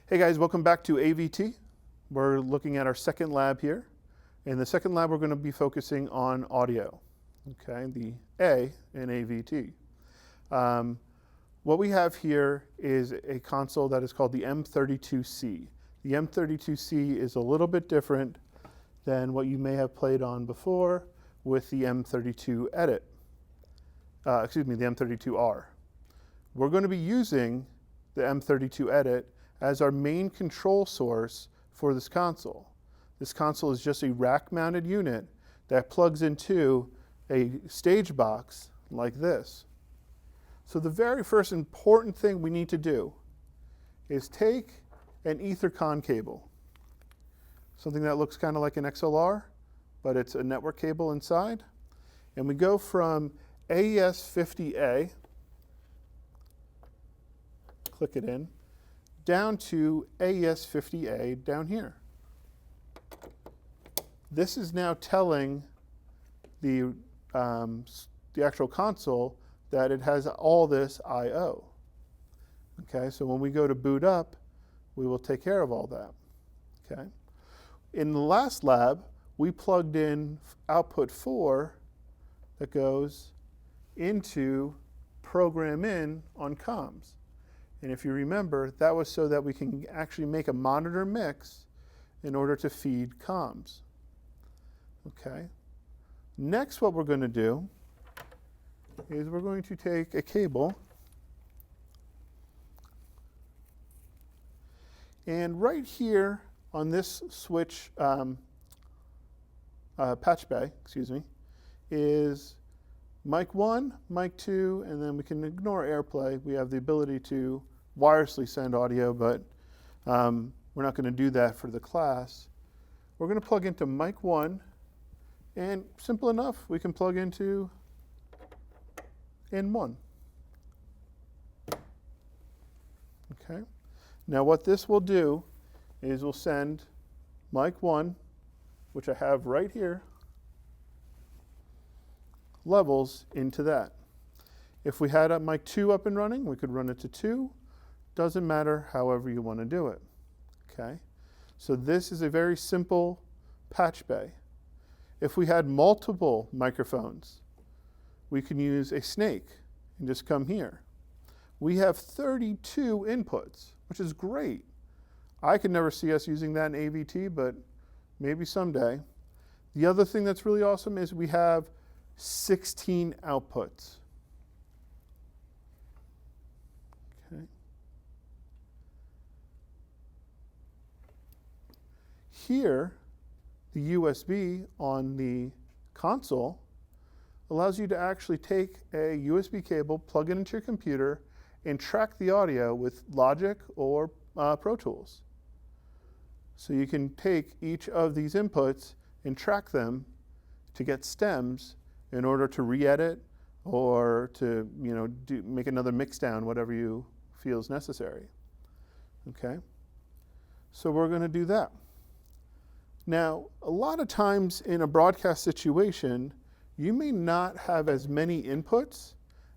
Hey guys, welcome back to AVT. We're looking at our second lab here. In the second lab, we're going to be focusing on audio, okay, the A in AVT. What we have here is a console that is called the M32C. The M32C is a little bit different than what you may have played on before with the M32 Edit. The M32R. We're going to be using the M32 Edit as our main control source for this console. This console is just a rack-mounted unit that plugs into a stage box like this. So the very first important thing we need to do is take an Ethercon cable, something that looks kind of like an XLR, but it's a network cable inside, and we go from AES50A, click it in, down to AES50A down here. This is now telling the actual console that it has all this I/O. Okay, so when we go to boot up, we will take care of all that. Okay. In the last lab, we plugged in output 4 that goes into program in on comms. And if you remember, that was so that we can actually make a monitor mix in order to feed comms. Okay. Next, what we're going to do is we're going to take a cable and right here on this switch patch bay, is mic 1, mic 2, and then we can ignore AirPlay. We have the ability to wirelessly send audio, but we're not going to do that for the class. We're going to plug into mic 1, and simple enough, we can plug into in 1. Okay. Now what this will do is we'll send mic 1, which I have right here, levels into that. If we had a mic 2 up and running, we could run it to 2. Doesn't matter, however you want to do it. Okay. So this is a very simple patch bay. If we had multiple microphones, we can use a snake and just come here. We have 32 inputs, which is great. I could never see us using that in AVT, but maybe someday. The other thing that's really awesome is we have 16 outputs. Okay. Here, the USB on the console allows you to actually take a USB cable, plug it into your computer, and track the audio with Logic or Pro Tools. So you can take each of these inputs and track them to get stems in order to re-edit or to make another mix down, whatever you feel is necessary. Okay? So we're going to do that. Now, a lot of times in a broadcast situation, you may not have as many inputs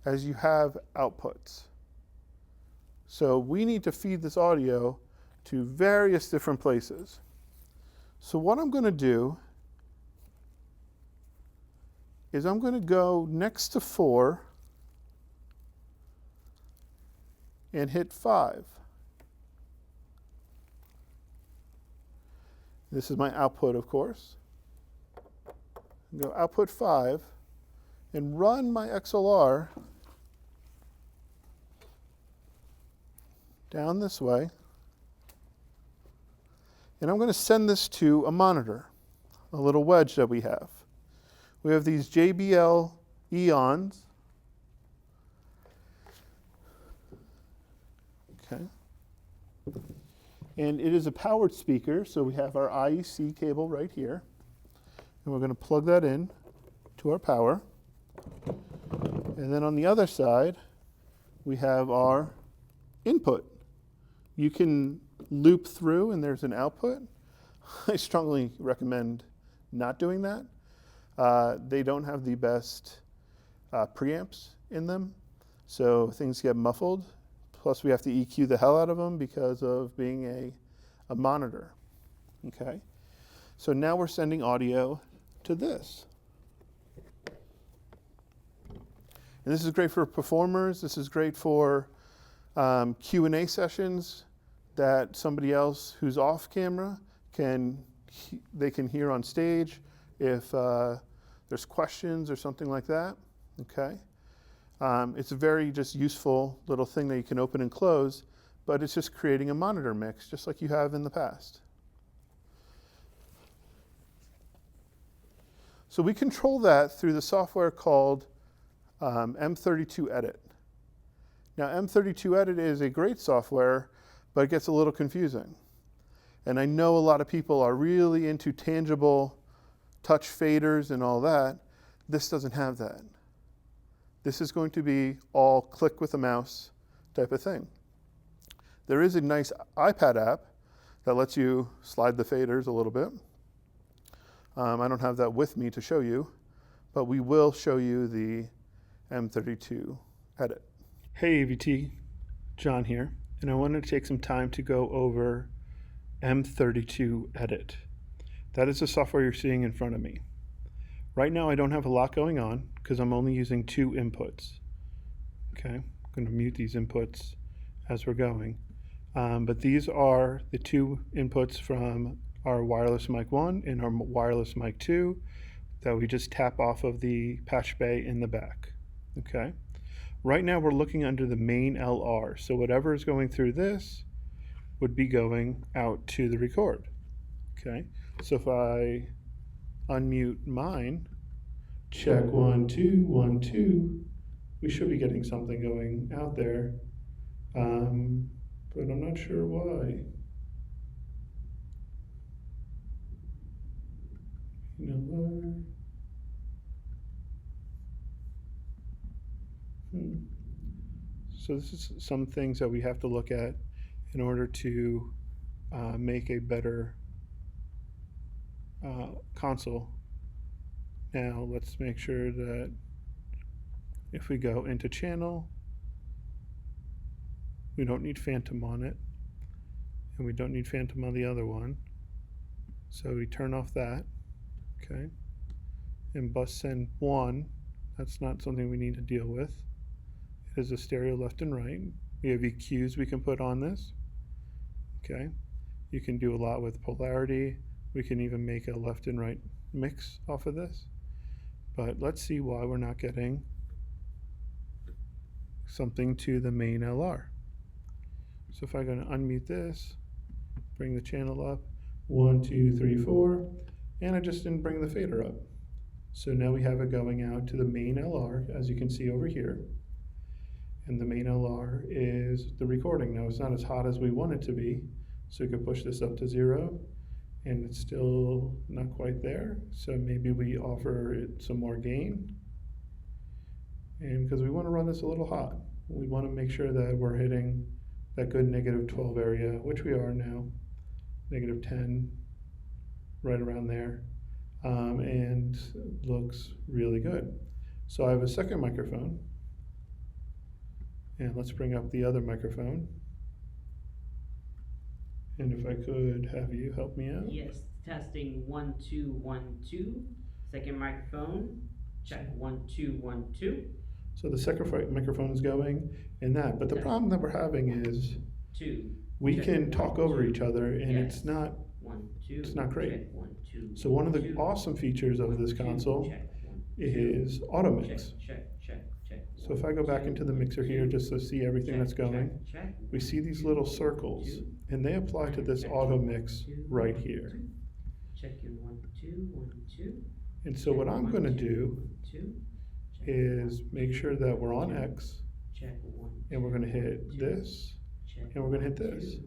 as you have outputs. So we need to feed this audio to various different places. So what I'm going to do is I'm going to go next to 4 and hit 5. This is my output, of course. Go output 5 and run my XLR down this way. And I'm going to send this to a monitor, a little wedge that we have. We have these JBL Eons. Okay. And it is a powered speaker, so we have our IEC cable right here. And we're going to plug that in to our power. And then on the other side, we have our input. You can loop through and there's an output. I strongly recommend not doing that. They don't have the best preamps in them, so things get muffled. Plus we have to EQ the hell out of them because of being a monitor. Okay, so now we're sending audio to this. And this is great for performers. This is great for Q&A sessions that somebody else who's off camera they can hear on stage if there's questions or something like that. Okay, it's a very just useful little thing that you can open and close, but it's just creating a monitor mix just like you have in the past. So we control that through the software called M32 Edit. Now M32 Edit is a great software, but it gets a little confusing. And I know a lot of people are really into tangible touch faders and all that. This doesn't have that. This is going to be all click with a mouse type of thing. There is a nice iPad app that lets you slide the faders a little bit. I don't have that with me to show you, but we will show you the M32 Edit. Hey AVT, John here, and I wanted to take some time to go over M32 Edit. That is the software you're seeing in front of me. Right now I don't have a lot going on because I'm only using 2 inputs. Okay, I'm going to mute these inputs as we're going. But these are the 2 inputs from our wireless mic 1 and our wireless mic 2 that we just tap off of the patch bay in the back. Okay. Right now we're looking under the main LR, so whatever is going through this would be going out to the record. Okay, so if I unmute mine, check 1 2 1 2, we should be getting something going out there, but I'm not sure why. So this is some things that we have to look at in order to make a better console. Now let's make sure that if we go into channel, we don't need phantom on it, and we don't need phantom on the other one. So we turn off that, okay? And bus send 1, that's not something we need to deal with. It is a stereo left and right. We have EQs we can put on this, okay? You can do a lot with polarity. We can even make a left and right mix off of this. But let's see why we're not getting something to the main LR. So if I'm going to unmute this, bring the channel up, 1 2 3 4, and I just didn't bring the fader up. So now we have it going out to the main LR, as you can see over here. And the main LR is the recording. Now it's not as hot as we want it to be, so we can push this up to 0, and it's still not quite there. So maybe we offer it some more gain. And because we want to run this a little hot, we want to make sure that we're hitting that good -12 area, which we are now, -10, right around there, and looks really good. So I have a second microphone, and let's bring up the other microphone. And if I could have you help me out. Yes, testing 1 2 1 2. Second microphone, check 1 2 1 2. So the second microphone is going and that, but the problem that we're having is 2. we can talk over each other, and Yes. it's not 1 2. it's not great. Check 1 2. So one of the 2. awesome features of this 1 2, console check 1 2. is Automix. Check. So if I go back into the mixer here just to see everything that's going, check. we see these little circles, and they apply to this Automix right here. Check in 1 2 1 2. And so what I'm going to do is make sure that we're on X, and we're going to hit this, and we're going to hit this.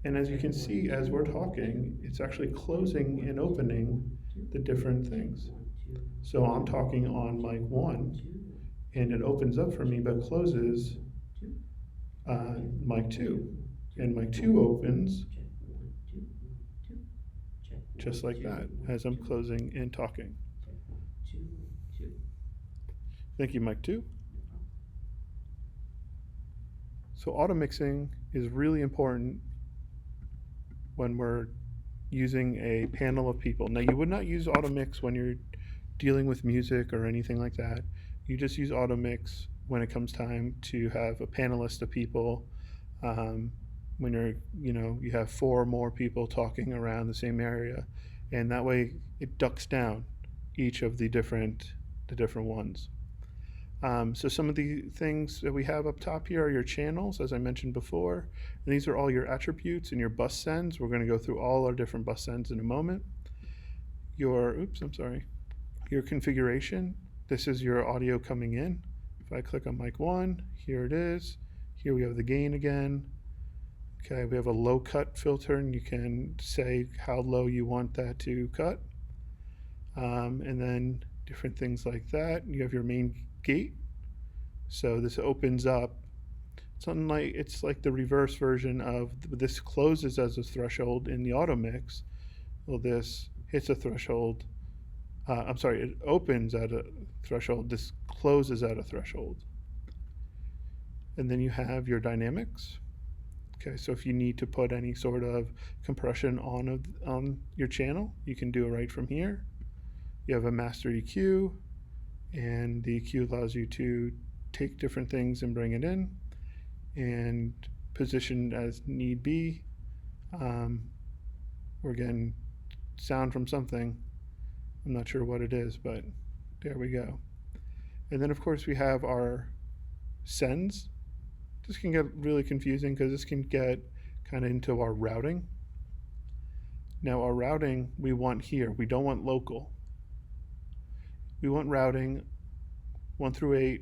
And as you can see, as we're talking, it's actually closing and opening the different things. So I'm talking on mic 1, and it opens up for me but closes mic 2. And mic 2 opens just like that as I'm closing and talking. Thank you, mic 2. So automixing is really important when we're using a panel of people. Now, you would not use Automix when you're dealing with music or anything like that. You just use Automix when it comes time to have a panelist of people. When you have 4 or more people talking around the same area, and that way it ducks down each of the different ones. So some of the things that we have up top here are your channels, as I mentioned before. And these are all your attributes and your bus sends. We're going to go through all our different bus sends in a moment. Your configuration. This is your audio coming in. If I click on mic 1, here it is. Here we have the gain again. Okay, we have a low cut filter, and you can say how low you want that to cut. And then different things like that. You have your main gate. So this opens up. It's like the reverse version of this closes as a threshold in the Automix. Well, this hits a threshold. It opens at a threshold. This closes at a threshold. And then you have your dynamics. Okay, so if you need to put any sort of compression on your channel, you can do it right from here. You have a master EQ, and the EQ allows you to take different things and bring it in and position as need be. We're getting sound from something. I'm not sure what it is, but there we go. And then of course we have our sends. This can get really confusing because this can get kind of into our routing. Now our routing we want here. We don't want local. We want routing 1 through 8,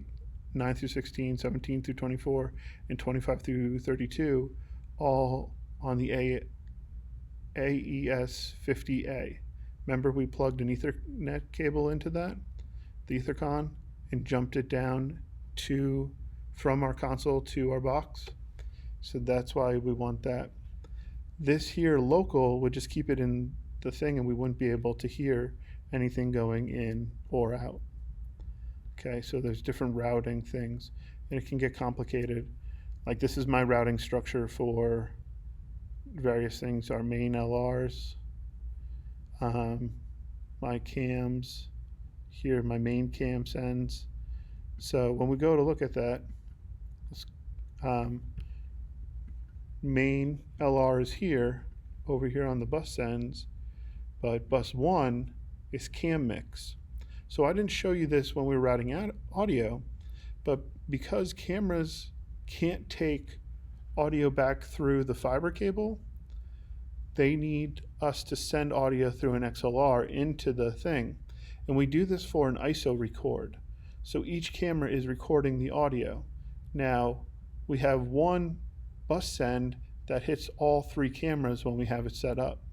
9 through 16, 17 through 24, and 25 through 32, all on the AES 50A. Remember we plugged an Ethernet cable into that, the Ethercon, and jumped it down from our console to our box. So that's why we want that. This here local would just keep it in the thing, and we wouldn't be able to hear anything going in or out. Okay, so there's different routing things, and it can get complicated. Like this is my routing structure for various things, our main LRs, my cams, here my main cam sends. So when we go to look at that, main LR is here, over here on the bus sends, but bus 1 is cam mix. So I didn't show you this when we were routing out audio, but because cameras can't take audio back through the fiber cable, they need us to send audio through an XLR into the thing. And we do this for an ISO record. So each camera is recording the audio. Now, we have one bus send that hits all 3 cameras when we have it set up.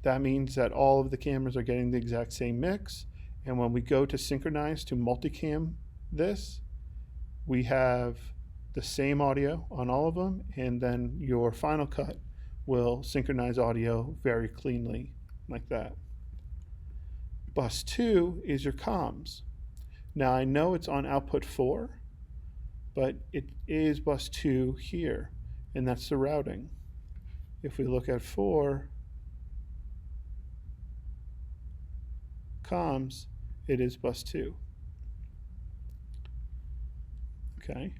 That means that all of the cameras are getting the exact same mix. And when we go to synchronize to multicam this, we have the same audio on all of them, and then your Final Cut will synchronize audio very cleanly like that. Bus 2 is your comms. Now I know it's on output 4, but it is bus 2 here, and that's the routing. If we look at 4 comms, it is bus 2. Okay,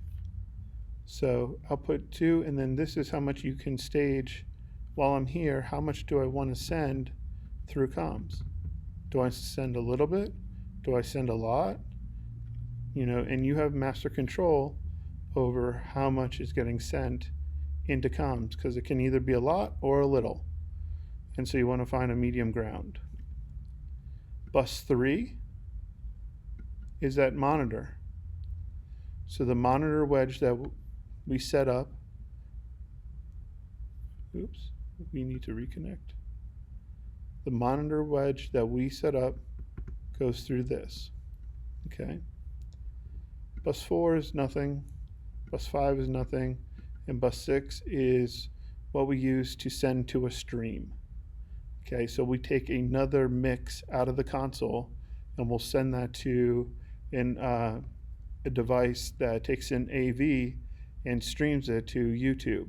so output 2, and then this is how much you can stage while I'm here. How much do I want to send through comms? Do I send a little bit? Do I send a lot? You know, and you have master control over how much is getting sent into comms, because it can either be a lot or a little. And so you want to find a medium ground. Bus 3 is that monitor. So the monitor wedge that we set up, oops, we need to reconnect. The monitor wedge that we set up goes through this, okay? Bus 4 is nothing, bus 5 is nothing, and bus 6 is what we use to send to a stream. Okay, so we take another mix out of the console and we'll send that to a device that takes in AV and streams it to YouTube.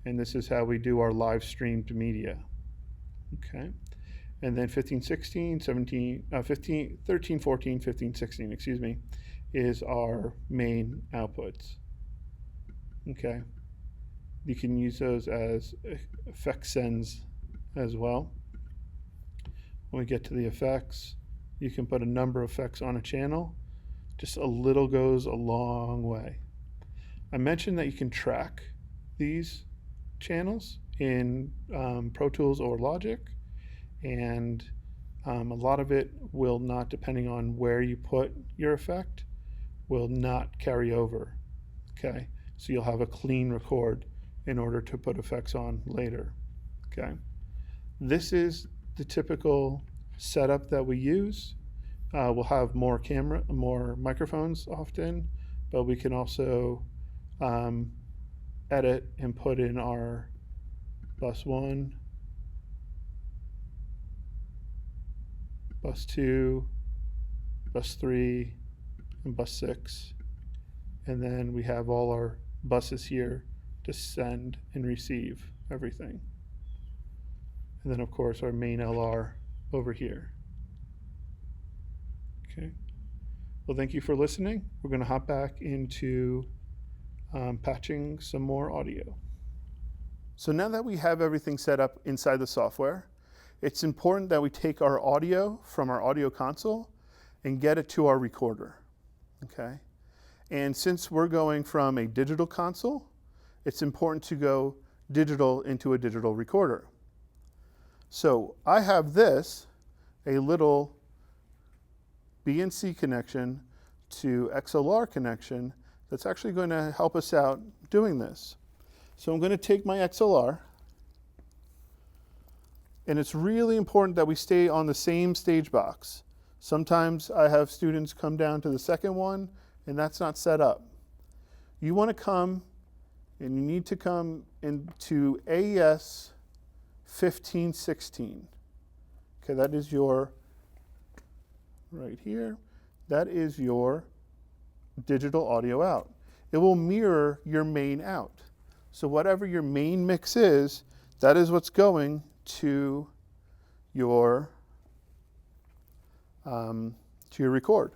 And this is how we do our live streamed media. Okay. And then 15, 16, 17, 15, 13, 14, 15, 16, excuse me, is our main outputs. Okay. You can use those as effect sends as well. When we get to the effects, you can put a number of effects on a channel. Just a little goes a long way. I mentioned that you can track these channels in Pro Tools or Logic, and a lot of it will not, depending on where you put your effect, will not carry over. Okay, so you'll have a clean record in order to put effects on later. Okay, this is the typical setup that we use. We'll have more microphones often, but we can also edit and put in our bus 1, bus 2, bus 3, and bus 6. And then we have all our buses here to send and receive everything. And then of course our main LR over here. Okay. Well, thank you for listening. We're going to hop back into patching some more audio. So now that we have everything set up inside the software, it's important that we take our audio from our audio console and get it to our recorder. Okay. And since we're going from a digital console, it's important to go digital into a digital recorder. So I have this, a little BNC connection to XLR connection that's actually going to help us out doing this. So I'm going to take my XLR, and it's really important that we stay on the same stage box. Sometimes I have students come down to the second one, and that's not set up. You want to come, and you need to come into AES 1516. Okay, that is your, right here, that is your digital audio out. It will mirror your main out. So whatever your main mix is, that is what's going to your record.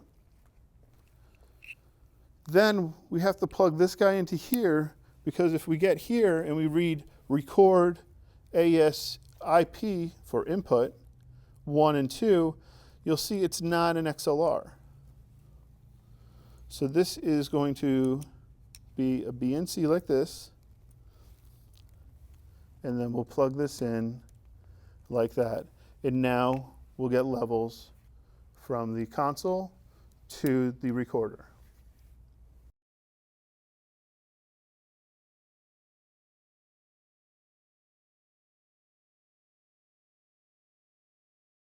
Then we have to plug this guy into here, because if we get here and we read record AES IP for input 1 and 2, you'll see it's not an XLR. So this is going to be a BNC like this, and then we'll plug this in like that. And now we'll get levels from the console to the recorder.